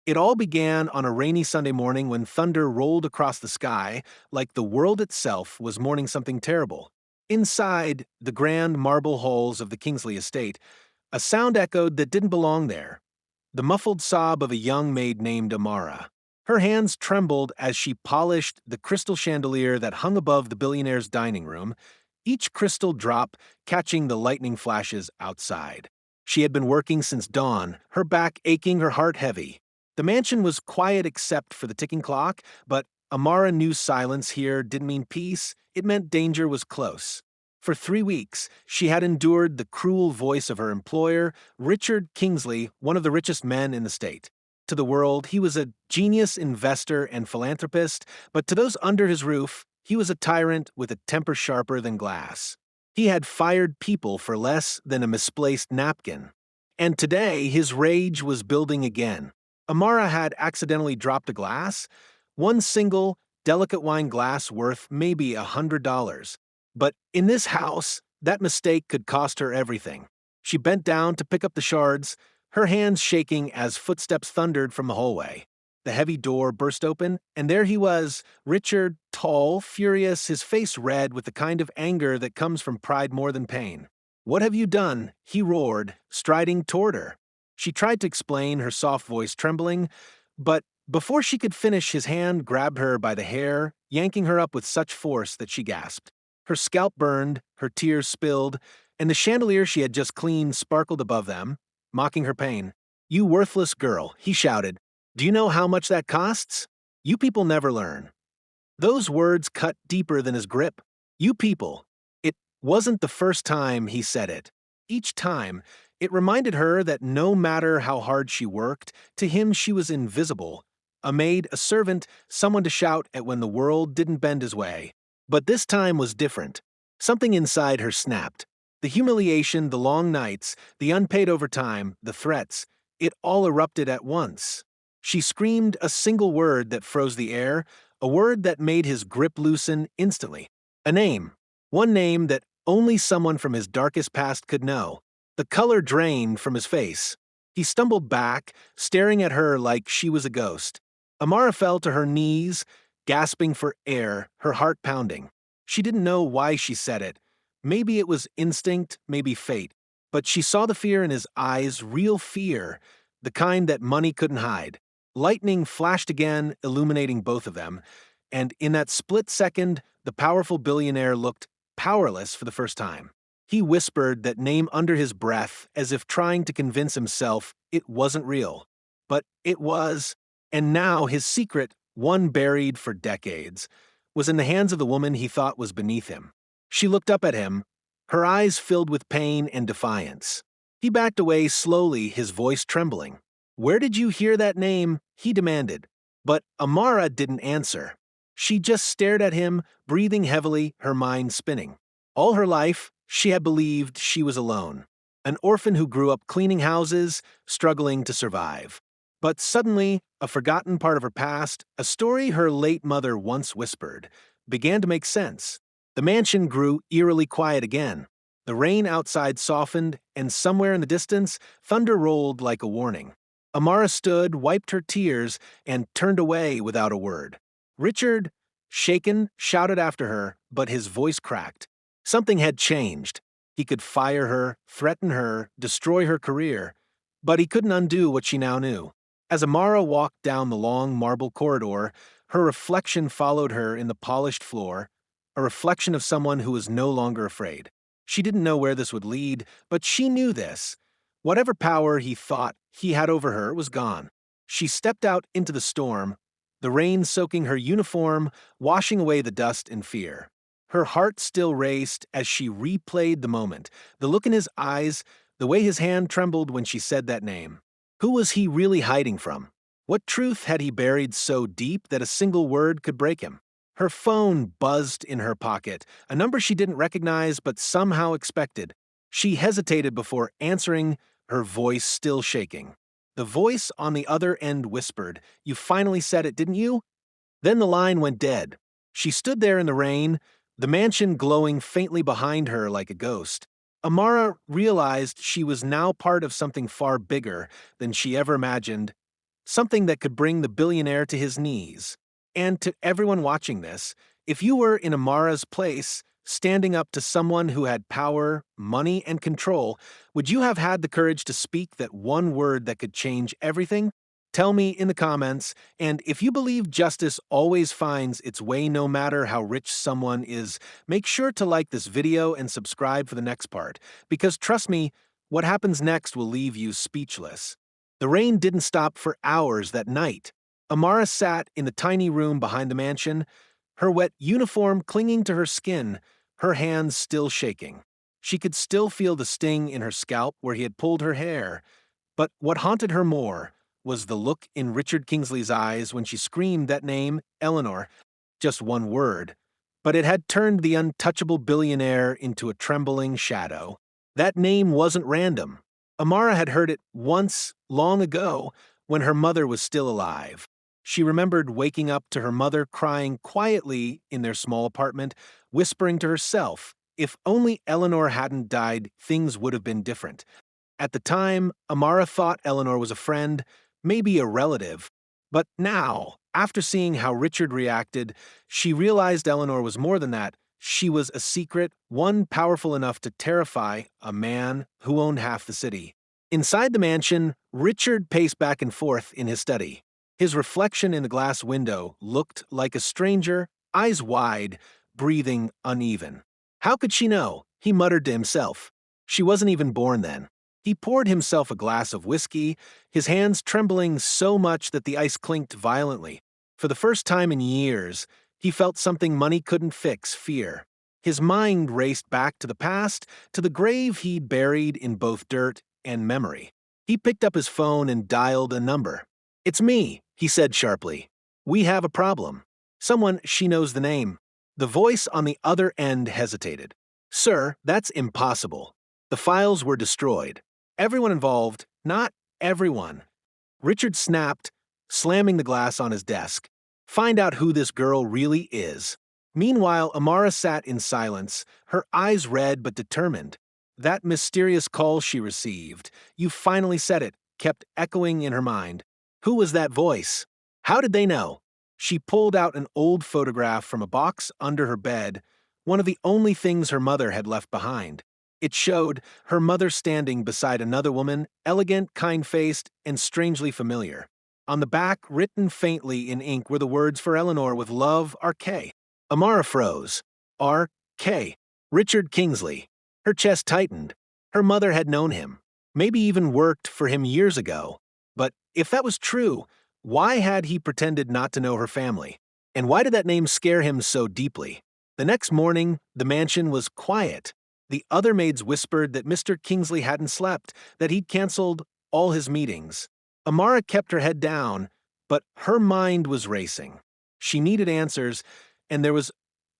It all began on a rainy Sunday morning when thunder rolled across the sky like the world itself was mourning something terrible. Inside the grand marble halls of the Kingsley estate, a sound echoed that didn't belong there, the muffled sob of a young maid named Amara. Her hands trembled as she polished the crystal chandelier that hung above the billionaire's dining room, each crystal drop catching the lightning flashes outside. She had been working since dawn, her back aching, her heart heavy. The mansion was quiet except for the ticking clock, but Amara knew silence here didn't mean peace, it meant danger was close. For 3 weeks, she had endured the cruel voice of her employer, Richard Kingsley, one of the richest men in the state. To the world, he was a genius investor and philanthropist, but to those under his roof, he was a tyrant with a temper sharper than glass. He had fired people for less than a misplaced napkin. And today, his rage was building again. Amara had accidentally dropped a glass, one single, delicate wine glass worth maybe $100. But in this house, that mistake could cost her everything. She bent down to pick up the shards, her hands shaking as footsteps thundered from the hallway. The heavy door burst open, and there he was, Richard, tall, furious, his face red with the kind of anger that comes from pride more than pain. "What have you done?" he roared, striding toward her. She tried to explain, her soft voice trembling, but before she could finish, his hand grabbed her by the hair, yanking her up with such force that she gasped. Her scalp burned, her tears spilled, and the chandelier she had just cleaned sparkled above them, mocking her pain. "You worthless girl," he shouted. "Do you know how much that costs? You people never learn." Those words cut deeper than his grip. You people. It wasn't the first time he said it. Each time, it reminded her that no matter how hard she worked, to him she was invisible. A maid, a servant, someone to shout at when the world didn't bend his way. But this time was different. Something inside her snapped. The humiliation, the long nights, the unpaid overtime, the threats, it all erupted at once. She screamed a single word that froze the air, a word that made his grip loosen instantly. A name. One name that only someone from his darkest past could know. The color drained from his face. He stumbled back, staring at her like she was a ghost. Amara fell to her knees, gasping for air, her heart pounding. She didn't know why she said it. Maybe it was instinct, maybe fate. But she saw the fear in his eyes, real fear, the kind that money couldn't hide. Lightning flashed again, illuminating both of them, and in that split second, the powerful billionaire looked powerless for the first time. He whispered that name under his breath, as if trying to convince himself it wasn't real. But it was, and now his secret, one buried for decades, was in the hands of the woman he thought was beneath him. She looked up at him, her eyes filled with pain and defiance. He backed away slowly, his voice trembling. "Where did you hear that name?" he demanded. But Amara didn't answer. She just stared at him, breathing heavily, her mind spinning. All her life, she had believed she was alone, an orphan who grew up cleaning houses, struggling to survive. But suddenly, a forgotten part of her past, a story her late mother once whispered, began to make sense. The mansion grew eerily quiet again. The rain outside softened, and somewhere in the distance, thunder rolled like a warning. Amara stood, wiped her tears, and turned away without a word. Richard, shaken, shouted after her, but his voice cracked. Something had changed. He could fire her, threaten her, destroy her career, but he couldn't undo what she now knew. As Amara walked down the long marble corridor, her reflection followed her in the polished floor, a reflection of someone who was no longer afraid. She didn't know where this would lead, but she knew this. Whatever power he thought he had over her was gone. She stepped out into the storm, the rain soaking her uniform, washing away the dust and fear. Her heart still raced as she replayed the moment, the look in his eyes, the way his hand trembled when she said that name. Who was he really hiding from? What truth had he buried so deep that a single word could break him? Her phone buzzed in her pocket, a number she didn't recognize but somehow expected. She hesitated before answering, her voice still shaking. The voice on the other end whispered, "You finally said it, didn't you?" Then the line went dead. She stood there in the rain, the mansion glowing faintly behind her like a ghost. Amara realized she was now part of something far bigger than she ever imagined, something that could bring the billionaire to his knees. And to everyone watching this, if you were in Amara's place, standing up to someone who had power, money, and control, would you have had the courage to speak that one word that could change everything? Tell me in the comments, and if you believe justice always finds its way no matter how rich someone is, make sure to like this video and subscribe for the next part, because trust me, what happens next will leave you speechless. The rain didn't stop for hours that night. Amara sat in the tiny room behind the mansion, her wet uniform clinging to her skin, her hands still shaking. She could still feel the sting in her scalp where he had pulled her hair, but what haunted her more was the look in Richard Kingsley's eyes when she screamed that name, Eleanor, just one word. But it had turned the untouchable billionaire into a trembling shadow. That name wasn't random. Amara had heard it once, long ago, when her mother was still alive. She remembered waking up to her mother crying quietly in their small apartment, whispering to herself, if only Eleanor hadn't died, things would have been different. At the time, Amara thought Eleanor was a friend, maybe a relative. But now, after seeing how Richard reacted, she realized Eleanor was more than that. She was a secret, one powerful enough to terrify a man who owned half the city. Inside the mansion, Richard paced back and forth in his study. His reflection in the glass window looked like a stranger, eyes wide, breathing uneven. How could she know? He muttered to himself. She wasn't even born then. He poured himself a glass of whiskey, his hands trembling so much that the ice clinked violently. For the first time in years, he felt something money couldn't fix, fear. His mind raced back to the past, to the grave he'd buried in both dirt and memory. He picked up his phone and dialed a number. "It's me," he said sharply. "We have a problem." Someone, she knows the name. The voice on the other end hesitated. "Sir, that's impossible. The files were destroyed. Everyone involved, not everyone." Richard snapped, slamming the glass on his desk. "Find out who this girl really is." Meanwhile, Amara sat in silence, her eyes red but determined. That mysterious call she received, "You finally said it," kept echoing in her mind. Who was that voice? How did they know? She pulled out an old photograph from a box under her bed, one of the only things her mother had left behind. It showed her mother standing beside another woman, elegant, kind-faced, and strangely familiar. On the back, written faintly in ink, were the words for Eleanor with love, R.K. Amara froze. R.K. Richard Kingsley. Her chest tightened. Her mother had known him, maybe even worked for him years ago. But if that was true, why had he pretended not to know her family? And why did that name scare him so deeply? The next morning, the mansion was quiet. The other maids whispered that Mr. Kingsley hadn't slept, that he'd canceled all his meetings. Amara kept her head down, but her mind was racing. She needed answers, and there was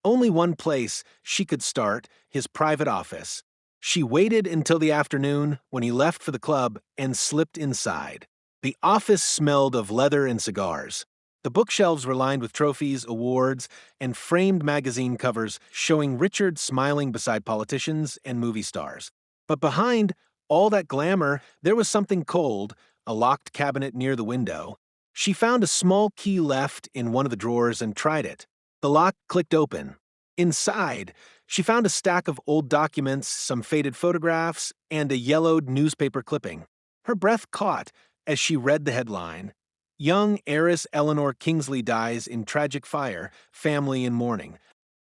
only one place she could start, his private office. She waited until the afternoon when he left for the club and slipped inside. The office smelled of leather and cigars. The bookshelves were lined with trophies, awards, and framed magazine covers showing Richard smiling beside politicians and movie stars. But behind all that glamour, there was something cold, a locked cabinet near the window. She found a small key left in one of the drawers and tried it. The lock clicked open. Inside, she found a stack of old documents, some faded photographs, and a yellowed newspaper clipping. Her breath caught as she read the headline, "Young heiress Eleanor Kingsley dies in tragic fire, family in mourning."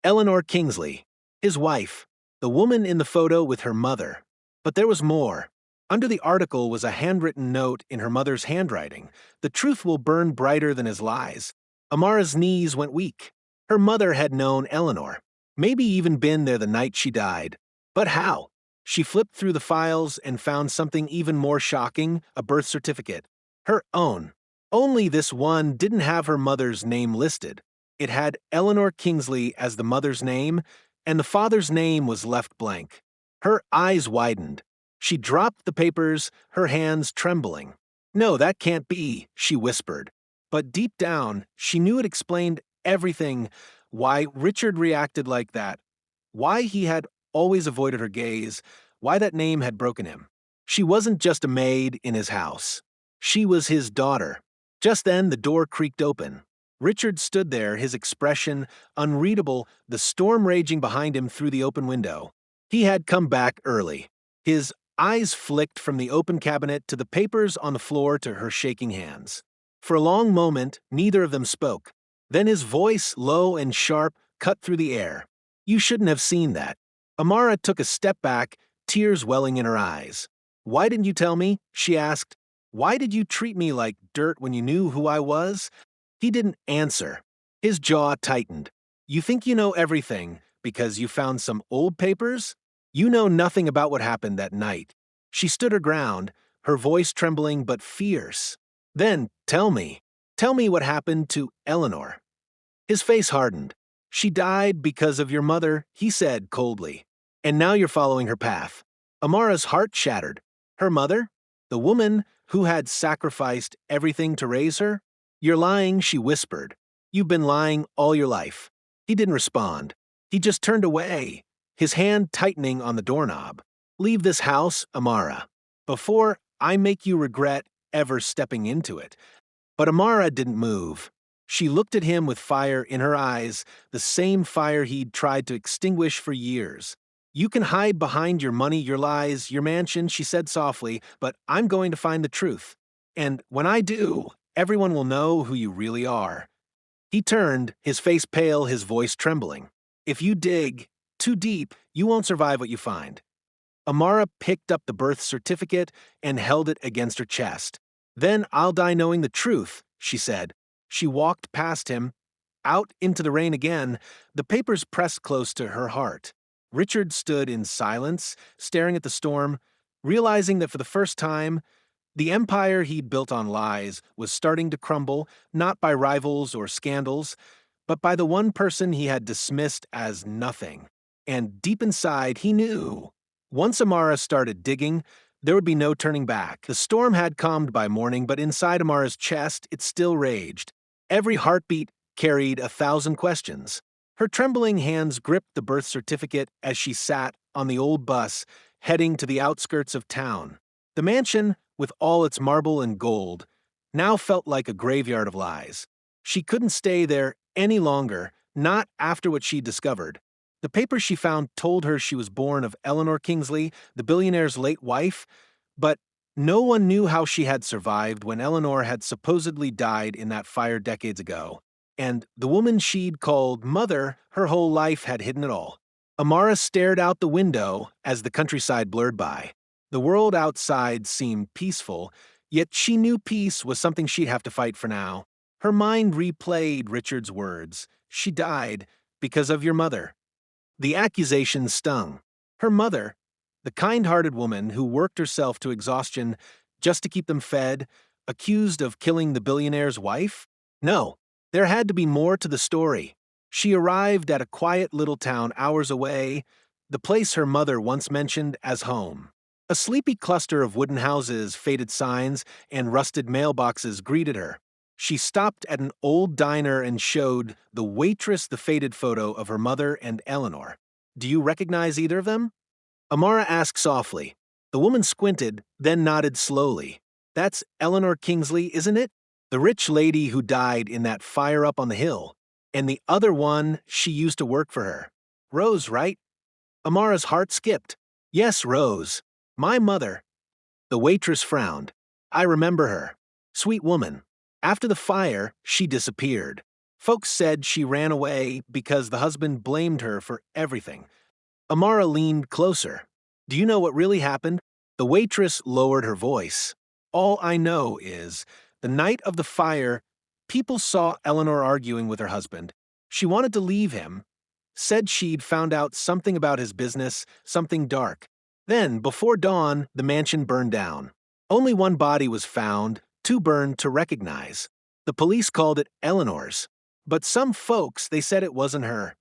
Eleanor Kingsley, his wife, the woman in the photo with her mother. But there was more. Under the article was a handwritten note in her mother's handwriting. "The truth will burn brighter than his lies." Amara's knees went weak. Her mother had known Eleanor, maybe even been there the night she died. But how? She flipped through the files and found something even more shocking, a birth certificate. Her own. Only this one didn't have her mother's name listed. It had Eleanor Kingsley as the mother's name, and the father's name was left blank. Her eyes widened. She dropped the papers, her hands trembling. "No, that can't be," she whispered. But deep down, she knew it explained everything, why Richard reacted like that, why he had always avoided her gaze, why that name had broken him. She wasn't just a maid in his house. She was his daughter. Just then, the door creaked open. Richard stood there, his expression unreadable, the storm raging behind him through the open window. He had come back early. His eyes flicked from the open cabinet to the papers on the floor to her shaking hands. For a long moment, neither of them spoke. Then his voice, low and sharp, cut through the air. "You shouldn't have seen that." Amara took a step back, tears welling in her eyes. "Why didn't you tell me?" she asked. "Why did you treat me like dirt when you knew who I was?" He didn't answer. His jaw tightened. "You think you know everything because you found some old papers? You know nothing about what happened that night." She stood her ground, her voice trembling but fierce. "Then tell me what happened to Eleanor." His face hardened. "She died because of your mother," he said coldly. "And now you're following her path." Amara's heart shattered. Her mother? The woman who had sacrificed everything to raise her? "You're lying," she whispered. "You've been lying all your life." He didn't respond. He just turned away, his hand tightening on the doorknob. "Leave this house, Amara, before I make you regret ever stepping into it." But Amara didn't move. She looked at him with fire in her eyes, the same fire he'd tried to extinguish for years. "You can hide behind your money, your lies, your mansion," she said softly, "but I'm going to find the truth. And when I do, everyone will know who you really are." He turned, his face pale, his voice trembling. "If you dig too deep, you won't survive what you find." Amara picked up the birth certificate and held it against her chest. "Then I'll die knowing the truth," she said. She walked past him, out into the rain again, the papers pressed close to her heart. Richard stood in silence, staring at the storm, realizing that for the first time, the empire he'd built on lies was starting to crumble, not by rivals or scandals, but by the one person he had dismissed as nothing. And deep inside, he knew. Once Amara started digging, there would be no turning back. The storm had calmed by morning, but inside Amara's chest, it still raged. Every heartbeat carried 1,000 questions. Her trembling hands gripped the birth certificate as she sat on the old bus, heading to the outskirts of town. The mansion, with all its marble and gold, now felt like a graveyard of lies. She couldn't stay there any longer, not after what she'd discovered. The papers she found told her she was born of Eleanor Kingsley, the billionaire's late wife, but no one knew how she had survived when Eleanor had supposedly died in that fire decades ago. And the woman she'd called mother, her whole life had hidden it all. Amara stared out the window as the countryside blurred by. The world outside seemed peaceful, yet she knew peace was something she'd have to fight for now. Her mind replayed Richard's words. "She died because of your mother." The accusation stung. Her mother, the kind-hearted woman who worked herself to exhaustion just to keep them fed, accused of killing the billionaire's wife? No, there had to be more to the story. She arrived at a quiet little town hours away, the place her mother once mentioned as home. A sleepy cluster of wooden houses, faded signs, and rusted mailboxes greeted her. She stopped at an old diner and showed the waitress the faded photo of her mother and Eleanor. "Do you recognize either of them?" Amara asked softly. The woman squinted, then nodded slowly. "That's Eleanor Kingsley, isn't it? The rich lady who died in that fire up on the hill. And the other one, she used to work for her. Rose, right?" Amara's heart skipped. "Yes, Rose. My mother." The waitress frowned. "I remember her. Sweet woman. After the fire, she disappeared. Folks said she ran away because the husband blamed her for everything." Amara leaned closer. "Do you know what really happened?" The waitress lowered her voice. "All I know is, the night of the fire, people saw Eleanor arguing with her husband. She wanted to leave him, said she'd found out something about his business, something dark. Then, before dawn, the mansion burned down. Only one body was found, too burned to recognize. The police called it Eleanor's. But some folks, they said it wasn't her."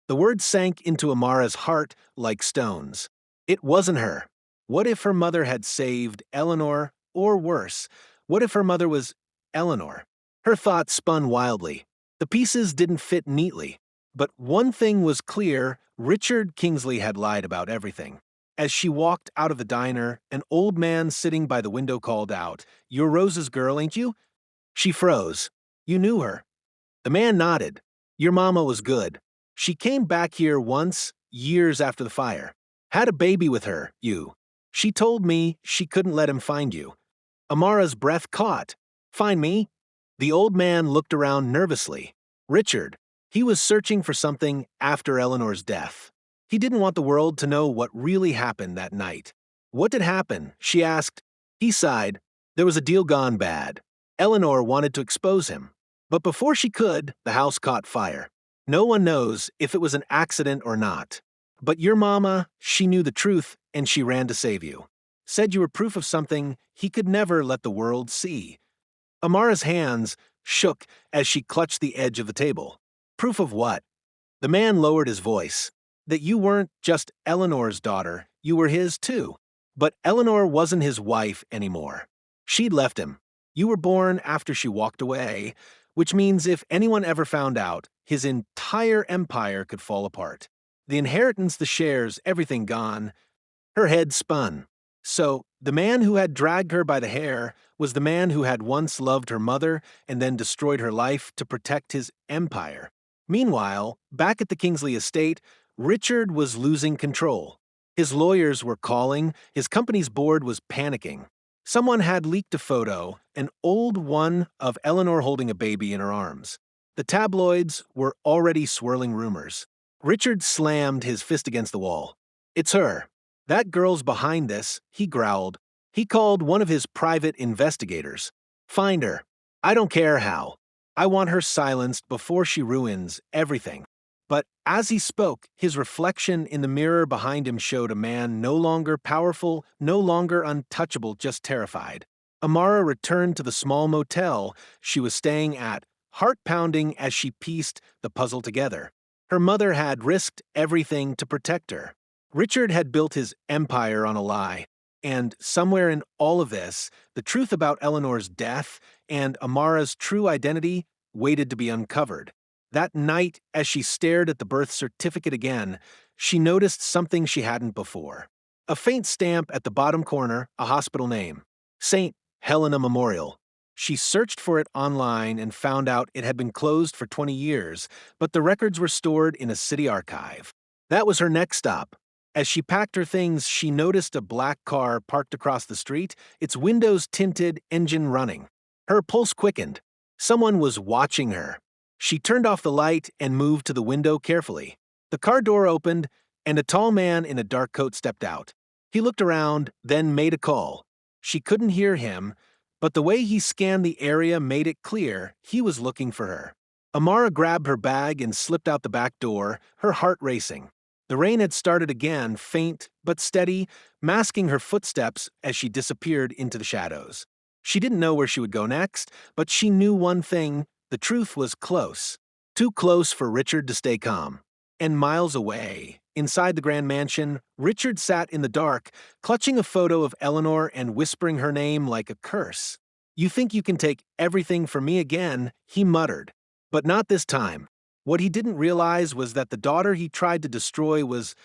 The words sank into Amara's heart like stones. It wasn't her. What if her mother had saved Eleanor, or worse, what if her mother was Eleanor? Her thoughts spun wildly. The pieces didn't fit neatly. But one thing was clear, Richard Kingsley had lied about everything. As she walked out of the diner, an old man sitting by the window called out, "You're Rose's girl, ain't you?" She froze. You knew her. The man nodded. Your mama was good. She came back here once, years after the fire. Had a baby with her, you. She told me she couldn't let him find you. Amara's breath caught. Find me? The old man looked around nervously. Richard. He was searching for something after Eleanor's death. He didn't want the world to know what really happened that night. What did happen? She asked. He sighed. There was a deal gone bad. Eleanor wanted to expose him. But before she could, the house caught fire. No one knows if it was an accident or not. But your mama, she knew the truth, and she ran to save you. Said you were proof of something he could never let the world see. Amara's hands shook as she clutched the edge of the table. Proof of what? The man lowered his voice. That you weren't just Eleanor's daughter, you were his too. But Eleanor wasn't his wife anymore. She'd left him. You were born after she walked away, which means if anyone ever found out, his entire empire could fall apart. The inheritance, the shares, everything gone. Her head spun. So, the man who had dragged her by the hair was the man who had once loved her mother and then destroyed her life to protect his empire. Meanwhile, back at the Kingsley estate, Richard was losing control. His lawyers were calling, his company's board was panicking. Someone had leaked a photo, an old one of Eleanor holding a baby in her arms. The tabloids were already swirling rumors. Richard slammed his fist against the wall. It's her. That girl's behind this, he growled. He called one of his private investigators. Find her. I don't care how. I want her silenced before she ruins everything. But as he spoke, his reflection in the mirror behind him showed a man no longer powerful, no longer untouchable, just terrified. Amara returned to the small motel she was staying at, heart-pounding as she pieced the puzzle together. Her mother had risked everything to protect her. Richard had built his empire on a lie, and somewhere in all of this, the truth about Eleanor's death and Amara's true identity waited to be uncovered. That night, as she stared at the birth certificate again, she noticed something she hadn't before. A faint stamp at the bottom corner, a hospital name. St. Helena Memorial. She searched for it online and found out it had been closed for 20 years, but the records were stored in a city archive. That was her next stop. As she packed her things, she noticed a black car parked across the street, its windows tinted, engine running. Her pulse quickened. Someone was watching her. She turned off the light and moved to the window carefully. The car door opened, and a tall man in a dark coat stepped out. He looked around, then made a call. She couldn't hear him, but the way he scanned the area made it clear he was looking for her. Amara grabbed her bag and slipped out the back door, her heart racing. The rain had started again, faint but steady, masking her footsteps as she disappeared into the shadows. She didn't know where she would go next, but she knew one thing. The truth was close. Too close for Richard to stay calm. And miles away, inside the grand mansion, Richard sat in the dark, clutching a photo of Eleanor and whispering her name like a curse. You think you can take everything from me again, he muttered. But not this time. What he didn't realize was that the daughter he tried to destroy was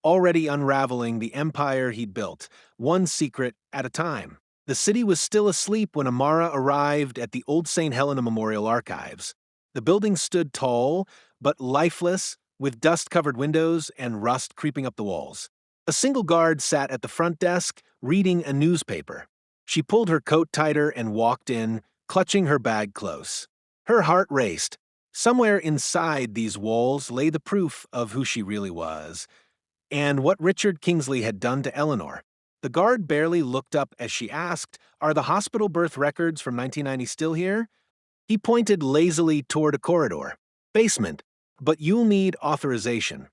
already unraveling the empire he'd built, one secret at a time. The city was still asleep when Amara arrived at the old St. Helena Memorial Archives. The building stood tall, but lifeless, with dust-covered windows and rust creeping up the walls. A single guard sat at the front desk, reading a newspaper. She pulled her coat tighter and walked in, clutching her bag close. Her heart raced. Somewhere inside these walls lay the proof of who she really was, and what Richard Kingsley had done to Eleanor. The guard barely looked up as she asked, "Are the hospital birth records from 1990 still here?" He pointed lazily toward a corridor. "Basement, but you'll need authorization."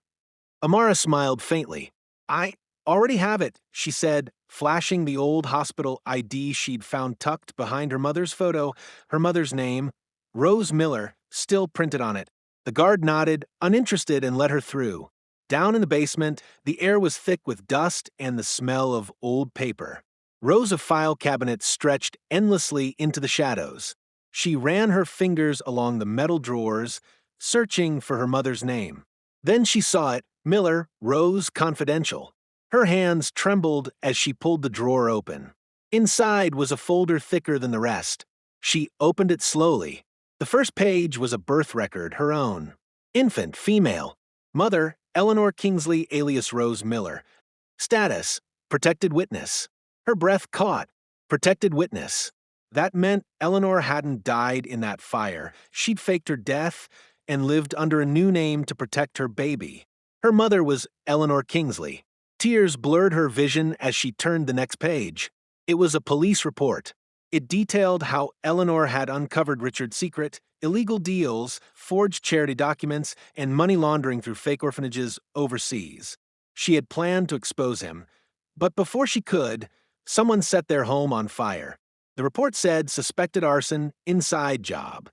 Amara smiled faintly. "I already have it," she said, flashing the old hospital ID she'd found tucked behind her mother's photo, her mother's name, Rose Miller, still printed on it. The guard nodded, uninterested, and let her through. Down in the basement, the air was thick with dust and the smell of old paper. Rows of file cabinets stretched endlessly into the shadows. She ran her fingers along the metal drawers, searching for her mother's name. Then she saw it, Miller, Rose Confidential. Her hands trembled as she pulled the drawer open. Inside was a folder thicker than the rest. She opened it slowly. The first page was a birth record, her own. Infant, female. Mother, Eleanor Kingsley alias Rose Miller. Status, protected witness. Her breath caught. Protected witness. That meant Eleanor hadn't died in that fire. She'd faked her death and lived under a new name to protect her baby. Her mother was Eleanor Kingsley. Tears blurred her vision as she turned the next page. It was a police report. It detailed how Eleanor had uncovered Richard's secret, illegal deals, forged charity documents, and money laundering through fake orphanages overseas. She had planned to expose him, but before she could, someone set their home on fire. The report said suspected arson, inside job.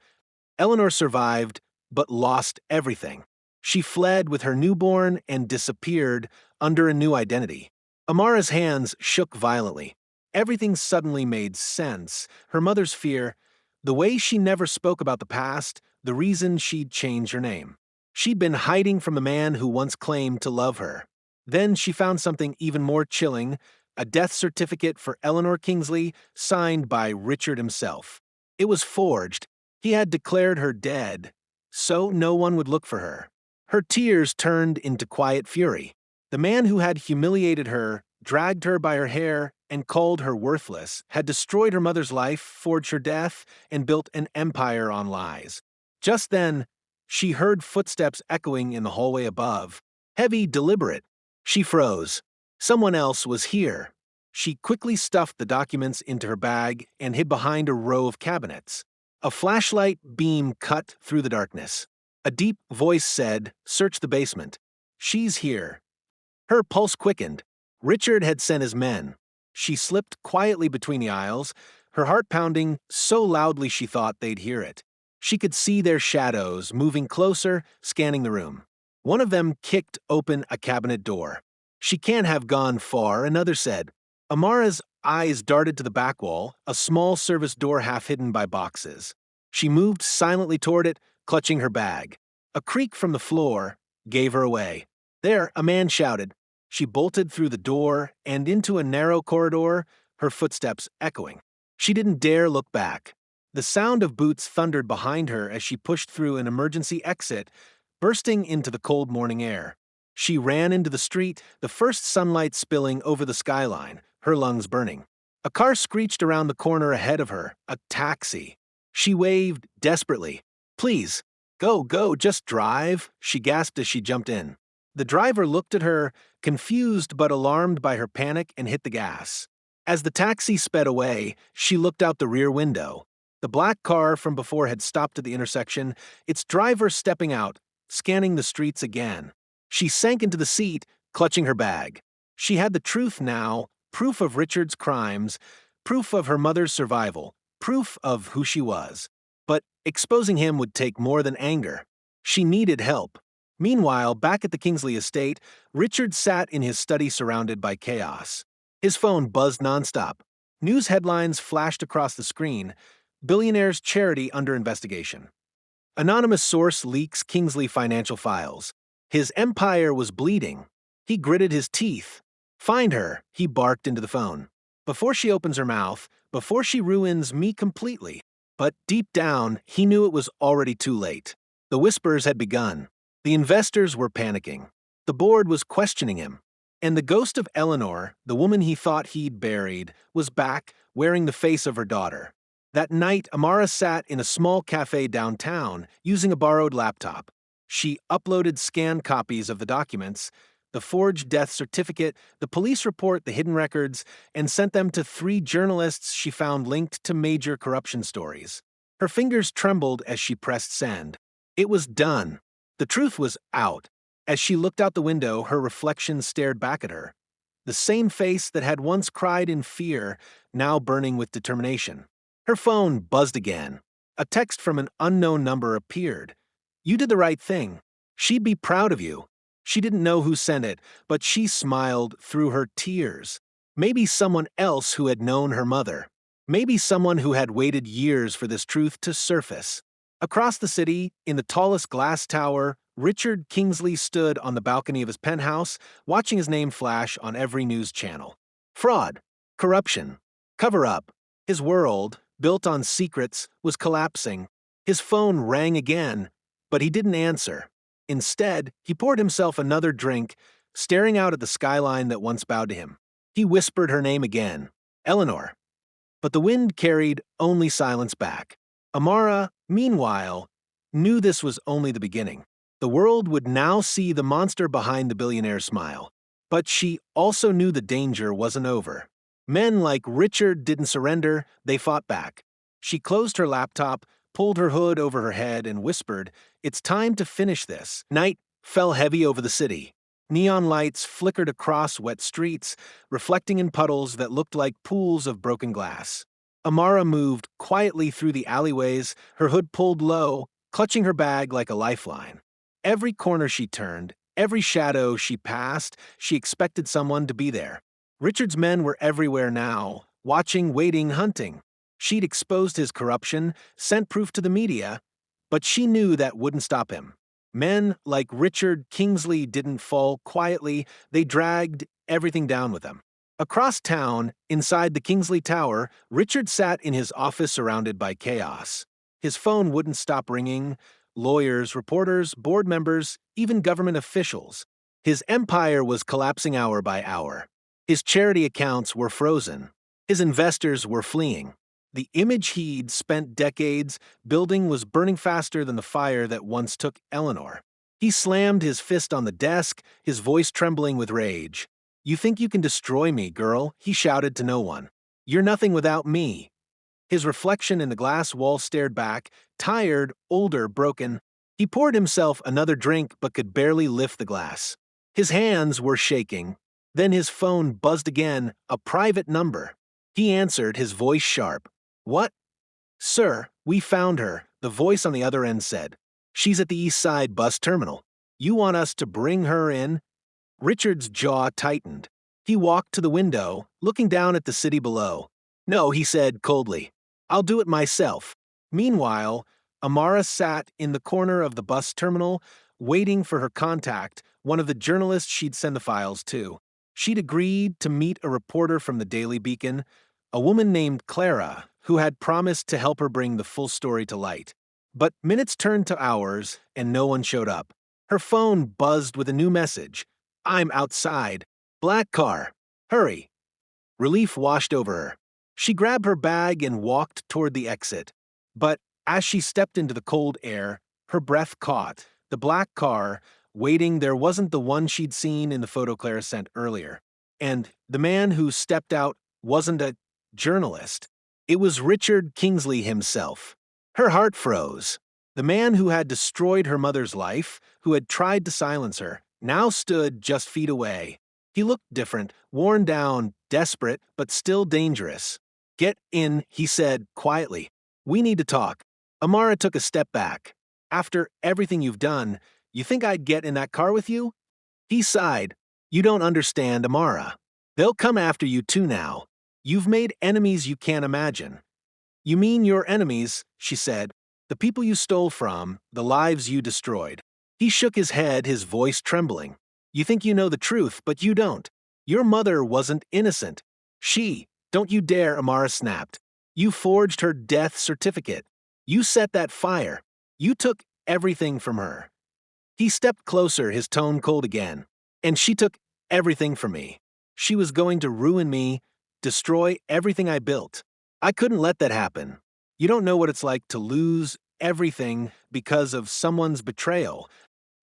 Eleanor survived, but lost everything. She fled with her newborn and disappeared under a new identity. Amara's hands shook violently. Everything suddenly made sense. Her mother's fear, the way she never spoke about the past, the reason she'd changed her name. She'd been hiding from the man who once claimed to love her. Then she found something even more chilling, a death certificate for Eleanor Kingsley, signed by Richard himself. It was forged. He had declared her dead, so no one would look for her. Her tears turned into quiet fury. The man who had humiliated her, dragged her by her hair, and called her worthless, had destroyed her mother's life, forged her death, and built an empire on lies. Just then, she heard footsteps echoing in the hallway above. Heavy, deliberate. She froze. Someone else was here. She quickly stuffed the documents into her bag and hid behind a row of cabinets. A flashlight beam cut through the darkness. A deep voice said, "Search the basement." "She's here." Her pulse quickened. Richard had sent his men. She slipped quietly between the aisles, her heart pounding so loudly she thought they'd hear it. She could see their shadows moving closer, scanning the room. One of them kicked open a cabinet door. "She can't have gone far," another said. Amara's eyes darted to the back wall, a small service door half hidden by boxes. She moved silently toward it, clutching her bag. A creak from the floor gave her away. There, a man shouted. She bolted through the door and into a narrow corridor, her footsteps echoing. She didn't dare look back. The sound of boots thundered behind her as she pushed through an emergency exit, bursting into the cold morning air. She ran into the street, the first sunlight spilling over the skyline, her lungs burning. A car screeched around the corner ahead of her, a taxi. She waved desperately. "Please, go, just drive," she gasped as she jumped in. The driver looked at her, confused but alarmed by her panic, and hit the gas. As the taxi sped away, she looked out the rear window. The black car from before had stopped at the intersection, its driver stepping out, scanning the streets again. She sank into the seat, clutching her bag. She had the truth now, proof of Richard's crimes, proof of her mother's survival, proof of who she was. But exposing him would take more than anger. She needed help. Meanwhile, back at the Kingsley estate, Richard sat in his study surrounded by chaos. His phone buzzed nonstop. News headlines flashed across the screen. Billionaire's charity under investigation. Anonymous source leaks Kingsley financial files. His empire was bleeding. He gritted his teeth. "Find her," he barked into the phone. "Before she opens her mouth, before she ruins me completely." But deep down, he knew it was already too late. The whispers had begun. The investors were panicking. The board was questioning him. And the ghost of Eleanor, the woman he thought he'd buried, was back, wearing the face of her daughter. That night, Amara sat in a small cafe downtown, using a borrowed laptop. She uploaded scanned copies of the documents, the forged death certificate, the police report, the hidden records, and sent them to 3 journalists she found linked to major corruption stories. Her fingers trembled as she pressed send. It was done. The truth was out. As she looked out the window, her reflection stared back at her. The same face that had once cried in fear, now burning with determination. Her phone buzzed again. A text from an unknown number appeared. "You did the right thing. She'd be proud of you." She didn't know who sent it, but she smiled through her tears. Maybe someone else who had known her mother. Maybe someone who had waited years for this truth to surface. Across the city, in the tallest glass tower, Richard Kingsley stood on the balcony of his penthouse, watching his name flash on every news channel. Fraud, corruption, cover-up. His world, built on secrets, was collapsing. His phone rang again, but he didn't answer. Instead, he poured himself another drink, staring out at the skyline that once bowed to him. He whispered her name again, Eleanor. But the wind carried only silence back. Amara, meanwhile, knew this was only the beginning. The world would now see the monster behind the billionaire's smile. But she also knew the danger wasn't over. Men like Richard didn't surrender, they fought back. She closed her laptop, pulled her hood over her head, and whispered, "It's time to finish this." Night fell heavy over the city. Neon lights flickered across wet streets, reflecting in puddles that looked like pools of broken glass. Amara moved quietly through the alleyways, her hood pulled low, clutching her bag like a lifeline. Every corner she turned, every shadow she passed, she expected someone to be there. Richard's men were everywhere now, watching, waiting, hunting. She'd exposed his corruption, sent proof to the media, but she knew that wouldn't stop him. Men like Richard Kingsley didn't fall quietly, they dragged everything down with them. Across town, inside the Kingsley Tower, Richard sat in his office surrounded by chaos. His phone wouldn't stop ringing. Lawyers, reporters, board members, even government officials. His empire was collapsing hour by hour. His charity accounts were frozen. His investors were fleeing. The image he'd spent decades building was burning faster than the fire that once took Eleanor. He slammed his fist on the desk, his voice trembling with rage. "You think you can destroy me, girl?" he shouted to no one. "You're nothing without me." His reflection in the glass wall stared back, tired, older, broken. He poured himself another drink but could barely lift the glass. His hands were shaking. Then his phone buzzed again, a private number. He answered, his voice sharp. "What?" "Sir, we found her," the voice on the other end said. "She's at the East Side bus terminal. You want us to bring her in?" Richard's jaw tightened. He walked to the window, looking down at the city below. "No," he said coldly. "I'll do it myself." Meanwhile, Amara sat in the corner of the bus terminal, waiting for her contact, one of the journalists she'd send the files to. She'd agreed to meet a reporter from the Daily Beacon, a woman named Clara, who had promised to help her bring the full story to light. But minutes turned to hours, and no one showed up. Her phone buzzed with a new message. "I'm outside. Black car. Hurry." Relief washed over her. She grabbed her bag and walked toward the exit. But as she stepped into the cold air, her breath caught. The black car, waiting there, wasn't the one she'd seen in the photo Clara sent earlier. And the man who stepped out wasn't a journalist. It was Richard Kingsley himself. Her heart froze. The man who had destroyed her mother's life, who had tried to silence her, now stood just feet away. He looked different, worn down, desperate, but still dangerous. "Get in," he said quietly. "We need to talk." Amara took a step back. "After everything you've done, you think I'd get in that car with you?" He sighed. "You don't understand, Amara. They'll come after you too now. You've made enemies you can't imagine." "You mean your enemies," she said. "The people you stole from, the lives you destroyed." He shook his head, his voice trembling. "You think you know the truth, but you don't. Your mother wasn't innocent. Don't you dare," Amara snapped. "You forged her death certificate. You set that fire. You took everything from her." He stepped closer, his tone cold again. "And she took everything from me. She was going to ruin me, destroy everything I built. I couldn't let that happen. You don't know what it's like to lose everything because of someone's betrayal."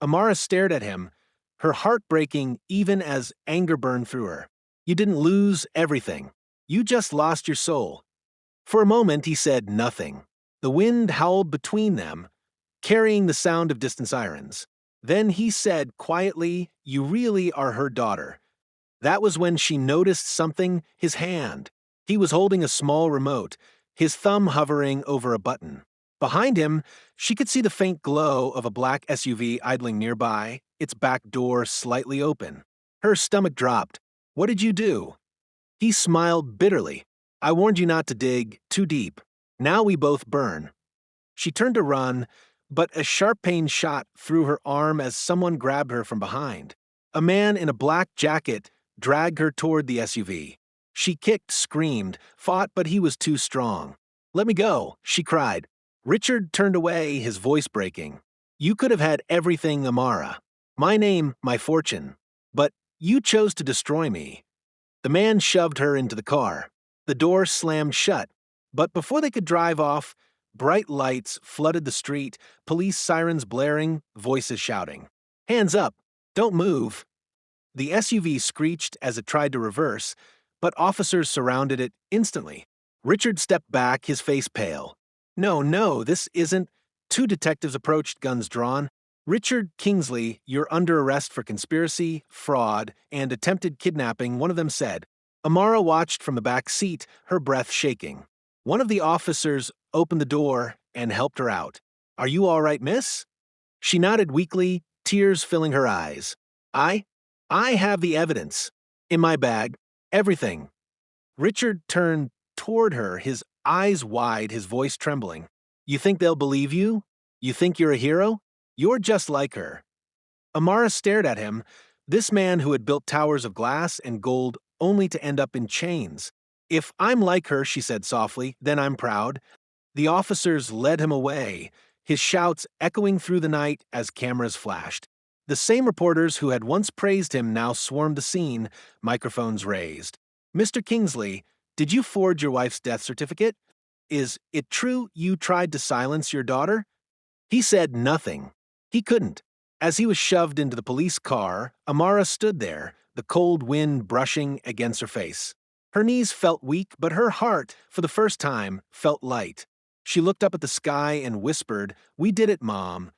Amara stared at him, her heart breaking even as anger burned through her. "You didn't lose everything. You just lost your soul." For a moment, he said nothing. The wind howled between them, carrying the sound of distant sirens. Then he said quietly, "You really are her daughter." That was when she noticed something, his hand. He was holding a small remote, his thumb hovering over a button. Behind him, she could see the faint glow of a black SUV idling nearby, its back door slightly open. Her stomach dropped. "What did you do?" He smiled bitterly. "I warned you not to dig too deep. Now we both burn." She turned to run, but a sharp pain shot through her arm as someone grabbed her from behind. A man in a black jacket dragged her toward the SUV. She kicked, screamed, fought, but he was too strong. Let me go, she cried. Richard turned away, his voice breaking. You could have had everything, Amara. My name, my fortune. But you chose to destroy me. The man shoved her into the car. The door slammed shut. But before they could drive off, bright lights flooded the street, police sirens blaring, voices shouting. Hands up! Don't move! The SUV screeched as it tried to reverse, but officers surrounded it instantly. Richard stepped back, his face pale. No, no, this isn't. Two detectives approached, guns drawn. Richard Kingsley, you're under arrest for conspiracy, fraud, and attempted kidnapping, one of them said. Amara watched from the back seat, her breath shaking. One of the officers opened the door and helped her out. Are you all right, miss? She nodded weakly, tears filling her eyes. I have the evidence. In my bag. Everything. Richard turned toward her, his eyes wide, his voice trembling. You think they'll believe you? You think you're a hero? You're just like her. Amara stared at him, this man who had built towers of glass and gold only to end up in chains. If I'm like her, she said softly, then I'm proud. The officers led him away, his shouts echoing through the night as cameras flashed. The same reporters who had once praised him now swarmed the scene, microphones raised. Mr. Kingsley, did you forge your wife's death certificate? Is it true you tried to silence your daughter? He said nothing. He couldn't. As he was shoved into the police car, Amara stood there, the cold wind brushing against her face. Her knees felt weak, but her heart, for the first time, felt light. She looked up at the sky and whispered, "We did it, Mom."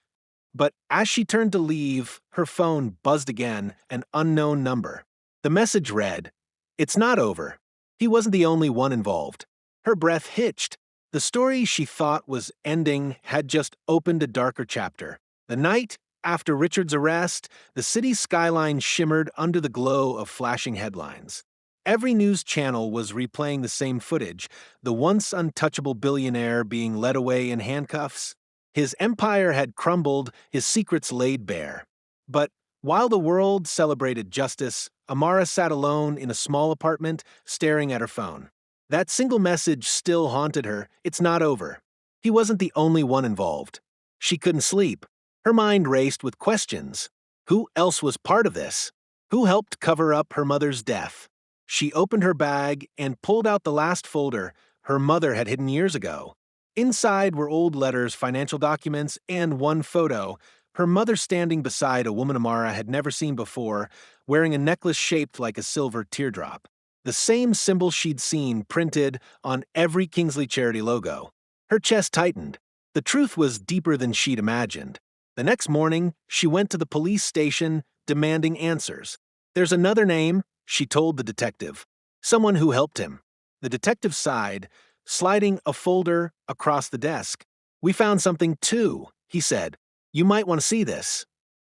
But as she turned to leave, her phone buzzed again, an unknown number. The message read, "It's not over." He wasn't the only one involved. Her breath hitched. The story she thought was ending had just opened a darker chapter. The night after Richard's arrest, the city's skyline shimmered under the glow of flashing headlines. Every news channel was replaying the same footage, the once untouchable billionaire being led away in handcuffs. His empire had crumbled, his secrets laid bare. But while the world celebrated justice, Amara sat alone in a small apartment, staring at her phone. That single message still haunted her. It's not over. He wasn't the only one involved. She couldn't sleep. Her mind raced with questions. Who else was part of this? Who helped cover up her mother's death? She opened her bag and pulled out the last folder her mother had hidden years ago. Inside were old letters, financial documents, and one photo, her mother standing beside a woman Amara had never seen before, wearing a necklace shaped like a silver teardrop. The same symbol she'd seen printed on every Kingsley charity logo. Her chest tightened. The truth was deeper than she'd imagined. The next morning, she went to the police station, demanding answers. There's another name, she told the detective. Someone who helped him. The detective sighed, sliding a folder across the desk. We found something too, he said. You might want to see this.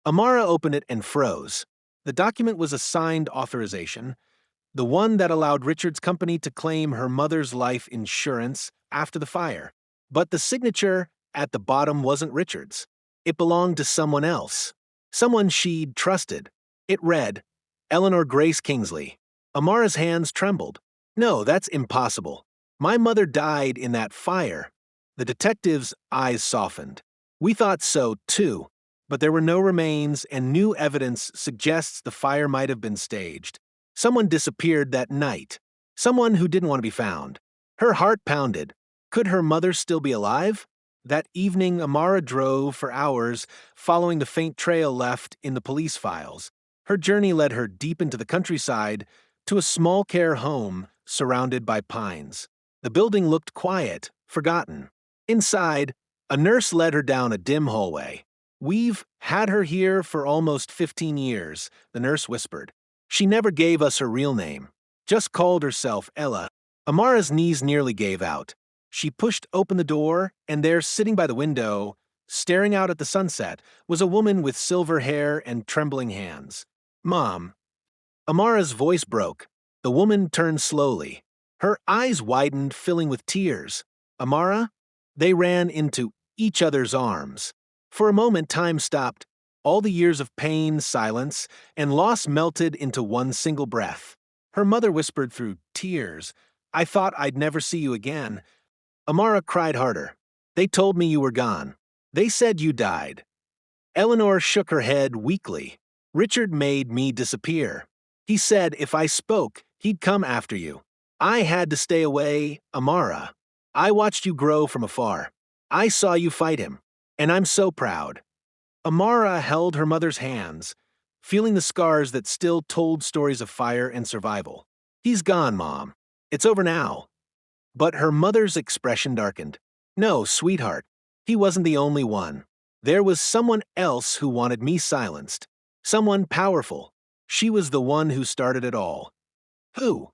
Amara opened it and froze. The document was a signed authorization, the one that allowed Richard's company to claim her mother's life insurance after the fire. But the signature at the bottom wasn't Richard's. It belonged to someone else. Someone she'd trusted. It read, Eleanor Grace Kingsley. Amara's hands trembled. No, that's impossible. My mother died in that fire. The detective's eyes softened. We thought so, too. But there were no remains, and new evidence suggests the fire might have been staged. Someone disappeared that night. Someone who didn't want to be found. Her heart pounded. Could her mother still be alive? That evening, Amara drove for hours, following the faint trail left in the police files. Her journey led her deep into the countryside, to a small care home surrounded by pines. The building looked quiet, forgotten. Inside, a nurse led her down a dim hallway. We've had her here for almost 15 years, the nurse whispered. She never gave us her real name, just called herself Ella. Amara's knees nearly gave out. She pushed open the door, and there, sitting by the window, staring out at the sunset, was a woman with silver hair and trembling hands. Mom. Amara's voice broke. The woman turned slowly. Her eyes widened, filling with tears. Amara? They ran into each other's arms. For a moment, time stopped. All the years of pain, silence, and loss melted into one single breath. Her mother whispered through tears, I thought I'd never see you again. Amara cried harder. They told me you were gone. They said you died. Eleanor shook her head weakly. Richard made me disappear. He said if I spoke, he'd come after you. I had to stay away, Amara. I watched you grow from afar. I saw you fight him. And I'm so proud. Amara held her mother's hands, feeling the scars that still told stories of fire and survival. He's gone, Mom. It's over now. But her mother's expression darkened. No, sweetheart. He wasn't the only one. There was someone else who wanted me silenced. Someone powerful. She was the one who started it all. Who?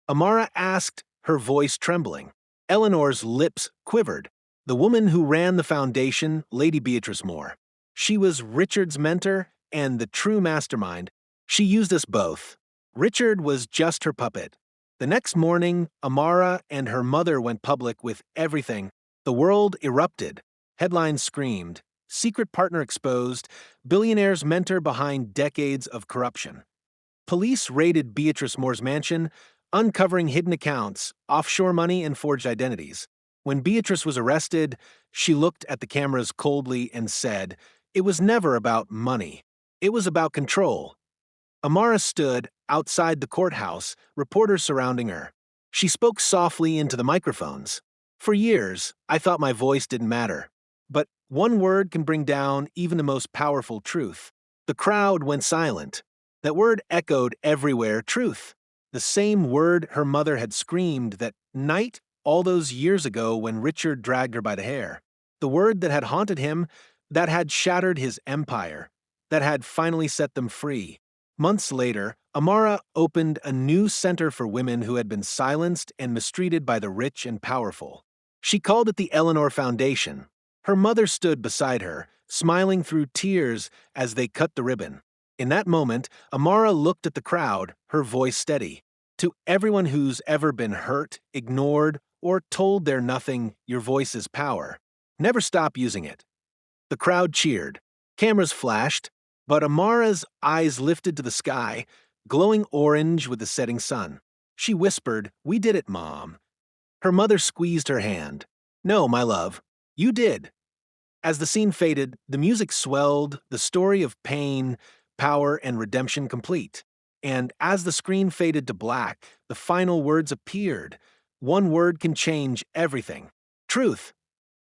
Amara asked, her voice trembling. Eleanor's lips quivered. The woman who ran the foundation, Lady Beatrice Moore. She was Richard's mentor and the true mastermind. She used us both. Richard was just her puppet. The next morning, Amara and her mother went public with everything. The world erupted. Headlines screamed. Secret partner exposed. Billionaire's mentor behind decades of corruption. Police raided Beatrice Moore's mansion, uncovering hidden accounts, offshore money, and forged identities. When Beatrice was arrested, she looked at the cameras coldly and said, "It was never about money. It was about control." Amara stood outside the courthouse, reporters surrounding her. She spoke softly into the microphones. For years, I thought my voice didn't matter. But one word can bring down even the most powerful truth. The crowd went silent. That word echoed everywhere, truth. The same word her mother had screamed that night all those years ago when Richard dragged her by the hair. The word that had haunted him, that had shattered his empire, that had finally set them free. Months later, Amara opened a new center for women who had been silenced and mistreated by the rich and powerful. She called it the Eleanor Foundation. Her mother stood beside her, smiling through tears as they cut the ribbon. In that moment, Amara looked at the crowd, her voice steady. To everyone who's ever been hurt, ignored, or told they're nothing, your voice is power. Never stop using it. The crowd cheered. Cameras flashed, but Amara's eyes lifted to the sky, glowing orange with the setting sun. She whispered, "We did it, Mom." Her mother squeezed her hand. "No, my love, you did." As the scene faded, the music swelled, the story of pain, power, and redemption complete. And as the screen faded to black, the final words appeared. One word can change everything. Truth.